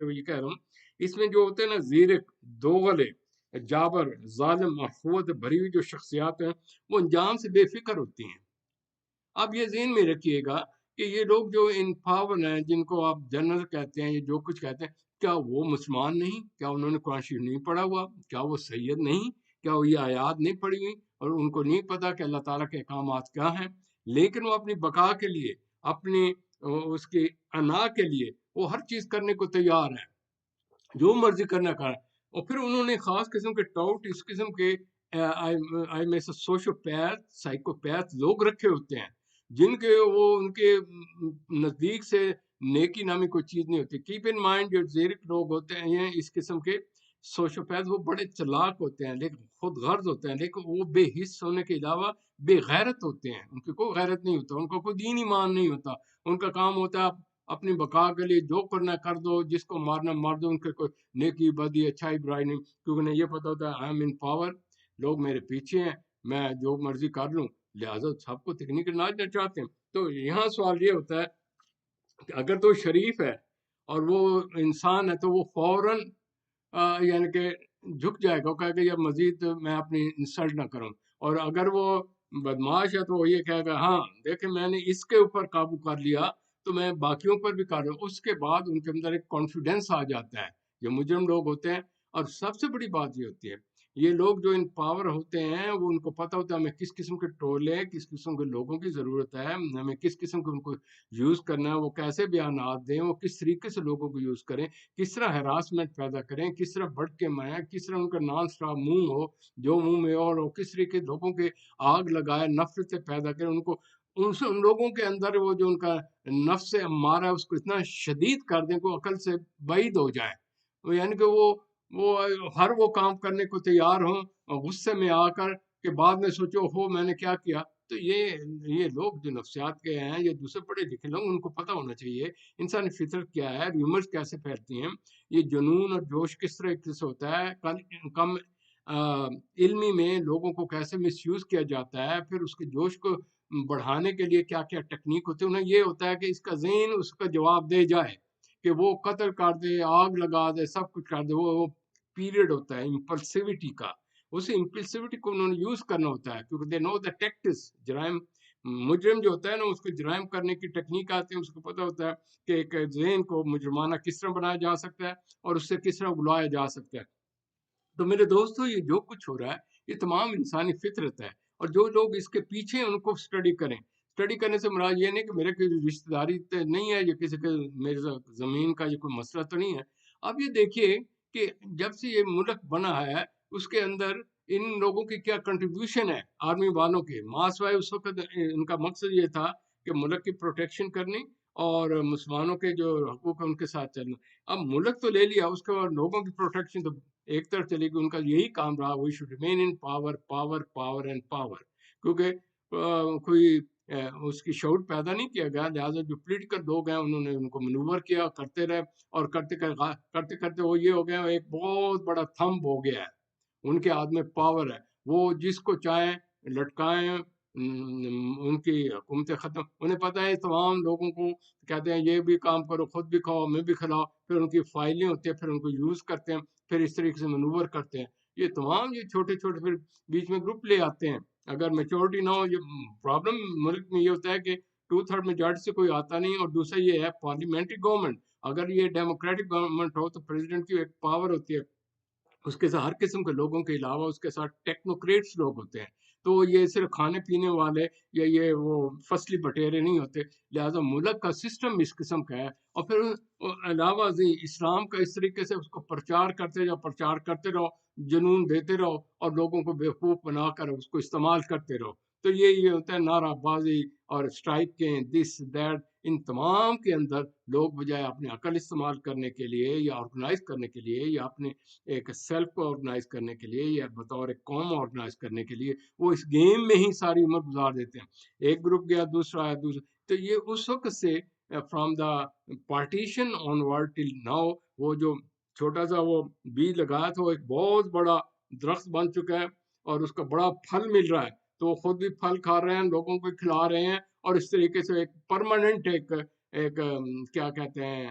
تو یہ کہہ رہا ہوں اس میں جو ہوتے ہیں نا زیرک، دوغلے، جابر، ظالم اور قوت بھری ہوئی جو شخصیات ہیں وہ انجام سے بے فکر ہوتی ہیں۔ اب یہ ذہن میں رکھیے گا کہ یہ لوگ جو ان پاور ہیں جن کو آپ جنرل کہتے ہیں یا جو کچھ کہتے ہیں، کیا وہ مسلمان نہیں؟ کیا انہوں نے قرآن شریف نہیں پڑھا ہوا؟ کیا وہ سید نہیں؟ کیا وہ یہ آیات نہیں پڑھی ہوئی اور ان کو نہیں پتا کہ اللہ تعالیٰ کے احکامات کیا ہیں؟ لیکن وہ اپنی بقا کے لیے، اپنی اس کی انا کے لیے وہ ہر چیز کرنے کو تیار ہے، جو مرضی کرنا کر۔ اور پھر انہوں نے خاص قسم کے ٹاؤٹ، اس قسم کے آئی میں سے سوشوپیتھ، سائیکوپیتھ لوگ رکھے ہوتے ہیں جن کے وہ ان کے نزدیک سے نیکی نامی کوئی چیز نہیں ہوتی۔ کیپ ان مائنڈ جو زیرک لوگ ہوتے ہیں اس قسم کے سوشوپیتھ، وہ بڑے چلاک ہوتے ہیں لیکن خود غرض ہوتے ہیں، لیکن وہ بے حس ہونے کے علاوہ بے غیرت ہوتے ہیں، ان کی کوئی غیرت نہیں ہوتا، ان کا کوئی دین ایمان نہیں ہوتا، ان کا کام ہوتا ہے اپنی بقا کے لیے جو کرنا کر دو، جس کو مارنا مار دو، ان کے کوئی نیکی بدی اچھائی برائی نہیں، کیونکہ انہیں یہ پتا ہوتا ہے آئی ایم ان پاور، لوگ میرے پیچھے ہیں، میں جو مرضی کر لوں، لہٰذا سب کو تکنیک ناچنا چاہتے ہیں۔ تو یہاں سوال یہ ہوتا ہے کہ اگر تو شریف ہے اور وہ انسان ہے تو وہ فوراً یعنی کہ جھک جائے گا، وہ کہے گا یا مزید میں اپنی انسلٹ نہ کروں، اور اگر وہ بدماش ہے تو وہ یہ کہے گا ہاں دیکھیں میں نے اس کے اوپر قابو کر لیا تو میں باقیوں پر بھی کر رہا ہوں۔ اس کے بعد ان کے اندر ایک کانفیڈنس آ جاتا ہے، جو مجرم لوگ ہوتے ہیں۔ اور سب سے بڑی بات یہ ہوتی ہے یہ لوگ جو ان پاور ہوتے ہیں وہ ان کو پتہ ہوتا ہے ہمیں کس قسم کے ٹولے، کس قسم کے لوگوں کی ضرورت ہے، ہمیں کس قسم کے ان کو یوز کرنا ہے، وہ کیسے بیانات دیں، وہ کس طریقے سے لوگوں کو یوز کریں، کس طرح ہراسمنٹ پیدا کریں، کس طرح بڑھ کے مائیں، کس طرح ان کا نان سٹاپ منہ ہو، جو منہ میں اور ہو، کس طریقے لوگوں کے آگ لگائے، نفرتیں پیدا کریں، ان کو ان لوگوں کے اندر وہ جو ان کا نفس امارہ ہے اس کو اتنا شدید کر دیں کہ وہ عقل سے بعید ہو جائے، یعنی کہ وہ ہر وہ کام کرنے کو تیار ہوں اور غصے میں آ کر کہ بعد میں سوچو ہو میں نے کیا کیا۔ تو یہ لوگ جو نفسیات کے ہیں، یہ دوسرے پڑھے لکھے لوگ، ان کو پتہ ہونا چاہیے انسانی فطرت کیا ہے، ریومرز کیسے پھیلتی ہیں، یہ جنون اور جوش کس طرح سے ہوتا ہے، کم علمی میں لوگوں کو کیسے مس یوز کیا جاتا ہے، پھر اس کے جوش کو بڑھانے کے لیے کیا کیا ٹیکنیک ہوتی ہے۔ انہیں یہ ہوتا ہے کہ اس کا ذہن اس کا جواب دے جائے، کہ وہ قتل کر دے، آگ لگا دے، سب کچھ کر دے۔ وہ پیریڈ ہوتا ہے امپلسیوٹی کا، اسے امپلسیوٹی کو انہوں نے یوز کرنا ہوتا ہے، کیونکہ دے نو دا ٹیکٹس۔ جرائم مجرم جو ہوتا ہے نا اس کو جرائم کرنے کی ٹیکنیک آتی ہے، اس کو پتہ ہوتا ہے کہ ایک ذہن کو مجرمانہ کس طرح بنایا جا سکتا ہے اور اس سے کس طرح بلایا جا سکتا ہے۔ تو میرے دوستو یہ جو کچھ ہو رہا ہے یہ تمام انسانی فطرت ہے، اور جو لوگ اس کے پیچھے ان کو اسٹڈی کریں۔ اسٹڈی کرنے سے مراد یہ نہیں کہ میرے کوئی رشتہ داری نہیں ہے یا کسی کے میرے زمین کا یہ کوئی مسئلہ تو نہیں ہے۔ اب یہ دیکھیے کہ جب سے یہ ملک بنا ہے اس کے اندر ان لوگوں کی کیا کنٹریبیوشن ہے، آرمی والوں کے۔ ماسوائے اس وقت ان کا مقصد یہ تھا کہ ملک کی پروٹیکشن کرنی اور مسلمانوں کے جو حقوق ہیں ان کے ساتھ چلنا۔ اب ملک تو لے لیا، اس کے بعد لوگوں کی پروٹیکشن تو ایک طرف چلے گی، ان کا یہی کام رہا we should remain in power power power and power, کیونکہ کوئی اس کی شعور پیدا نہیں کیا گیا، لہٰذا جو پولیٹیکل لوگ ہیں انہوں نے ان کو منور کیا، کرتے رہے، اور کرتے کرتے وہ یہ ہو گیا ایک بہت بڑا تھمب ہو گیا ہے، ان کے ہاتھ میں پاور ہے، وہ جس کو چاہیں لٹکائیں، ان کی حکومتیں ختم، انہیں پتہ ہے تمام لوگوں کو کہتے ہیں یہ بھی کام کرو، خود بھی کھاؤ میں بھی کھلاؤ، پھر ان کی فائلیں ہوتی ہیں، پھر ان کو یوز کرتے ہیں، پھر اس طریقے سے منور کرتے ہیں۔ یہ تمام یہ چھوٹے چھوٹے پھر بیچ میں گروپ لے آتے ہیں، اگر میچورٹی نہ ہو۔ یہ پرابلم ملک میں یہ ہوتا ہے کہ 2/3 میجارٹی سے کوئی آتا نہیں، اور دوسرا یہ ہے پارلیمنٹری گورنمنٹ، اگر یہ ڈیموکریٹک گورنمنٹ ہو تو پریزیڈنٹ کی ایک پاور ہوتی ہے، اس کے ساتھ ہر قسم کے لوگوں کے علاوہ اس کے ساتھ ٹیکنوکریٹس لوگ ہوتے ہیں، تو یہ صرف کھانے پینے والے یا یہ وہ فصلی بٹیرے نہیں ہوتے، لہٰذا ملک کا سسٹم اس قسم کا ہے۔ اور پھر علاوہ ازیں اسلام کا اس طریقے سے اس کو پرچار کرتے رہو، جنون دیتے رہو اور لوگوں کو بیوقوف بنا کر اس کو استعمال کرتے رہو۔ تو یہ ہوتا ہے نعرہ بازی اور اسٹرائک کے دس دیٹ، ان تمام کے اندر لوگ بجائے اپنے عقل استعمال کرنے کے لیے یا آرگنائز کرنے کے لیے یا اپنے ایک سیلف کو آرگنائز کرنے کے لیے یا بطور ایک قوم آرگنائز کرنے کے لیے وہ اس گیم میں ہی ساری عمر گزار دیتے ہیں، ایک گروپ گیا دوسرا آیا دوسرا۔ تو یہ اس وقت سے from the partition on word till now, وہ جو چھوٹا سا وہ بیج لگایا تھا وہ ایک بہت بڑا درخت بن چکا ہے اور اس کا بڑا پھل مل رہا ہے، تو وہ خود بھی پھل کھا رہے ہیں، لوگوں کو کھلا رہے ہیں، اور اس طریقے سے ایک پرماننٹ ایک کیا کہتے ہیں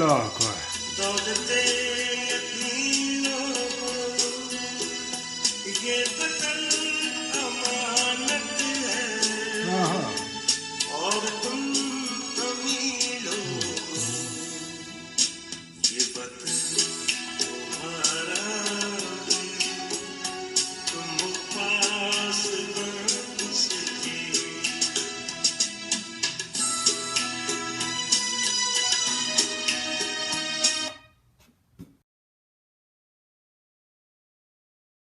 اللہ